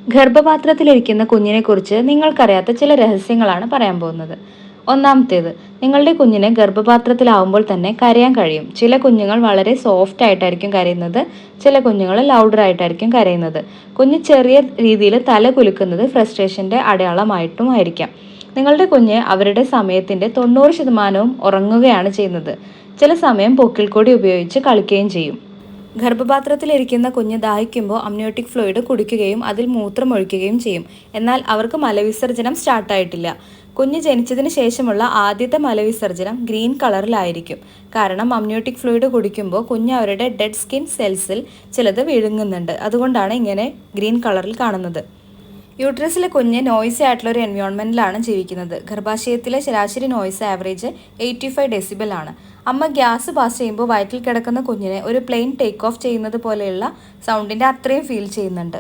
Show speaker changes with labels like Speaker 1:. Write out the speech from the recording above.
Speaker 1: ഗർഭപാത്രത്തിലിരിക്കുന്ന കുഞ്ഞിനെക്കുറിച്ച് നിങ്ങൾക്കറിയാത്ത ചില രഹസ്യങ്ങളാണ് പറയാൻ പോകുന്നത്. ഒന്നാമത്തേത്, നിങ്ങളുടെ കുഞ്ഞിനെ ഗർഭപാത്രത്തിലാവുമ്പോൾ തന്നെ കരയാൻ കഴിയും. ചില കുഞ്ഞുങ്ങൾ വളരെ സോഫ്റ്റ് ആയിട്ടായിരിക്കും കരയുന്നത്, ചില കുഞ്ഞുങ്ങൾ ലൗഡർ ആയിട്ടായിരിക്കും കരയുന്നത്. കുഞ്ഞ് ചെറിയ രീതിയിൽ തല കുലുക്കുന്നത് ഫ്രസ്ട്രേഷന്റെ അടയാളമായിട്ടും ആയിരിക്കാം. നിങ്ങളുടെ കുഞ്ഞ് അവരുടെ സമയത്തിന്റെ 90% ഉറങ്ങുകയാണ് ചെയ്യുന്നത്. ചില സമയം പൊക്കിൾക്കൊടി ഉപയോഗിച്ച് കളിക്കുകയും ചെയ്യും. ഗർഭപാത്രത്തിലിരിക്കുന്ന കുഞ്ഞ് ദാഹിക്കുമ്പോൾ അമ്നിയോട്ടിക് ഫ്ലൂയിഡ് കുടിക്കുകയും അതിൽ മൂത്രം ഒഴിക്കുകയും ചെയ്യും. എന്നാൽ അവർക്ക് മലവിസർജനം സ്റ്റാർട്ടായിട്ടില്ല. കുഞ്ഞ് ജനിച്ചതിന് ശേഷമുള്ള ആദ്യത്തെ മലവിസർജനം ഗ്രീൻ കളറിലായിരിക്കും. കാരണം അമ്നിയോട്ടിക് ഫ്ലൂയിഡ് കുടിക്കുമ്പോൾ കുഞ്ഞ് അവരുടെ ഡെഡ് സ്കിൻ സെൽസിൽ ചിലത് വിഴുങ്ങുന്നുണ്ട്. അതുകൊണ്ടാണ് ഇങ്ങനെ ഗ്രീൻ കളറിൽ കാണുന്നത്. യൂട്രസിലെ കുഞ്ഞ് നോയ്സി ആയിട്ടുള്ള ഒരു എൻവയോൺമെന്റിലാണ് ജീവിക്കുന്നത്. ഗർഭാശയത്തിലെ ശരാശരി നോയ്സ് ആവറേജ് 85 ഡെസിബൽ ആണ്. അമ്മ ഗ്യാസ് പാസ് ചെയ്യുമ്പോൾ വയറ്റിൽ കിടക്കുന്ന കുഞ്ഞിനെ ഒരു പ്ലെയിൻ ടേക്ക് ഓഫ് ചെയ്യുന്നത് പോലെയുള്ള സൗണ്ടിന്റെ അത്രയും ഫീൽ ചെയ്യുന്നുണ്ട്.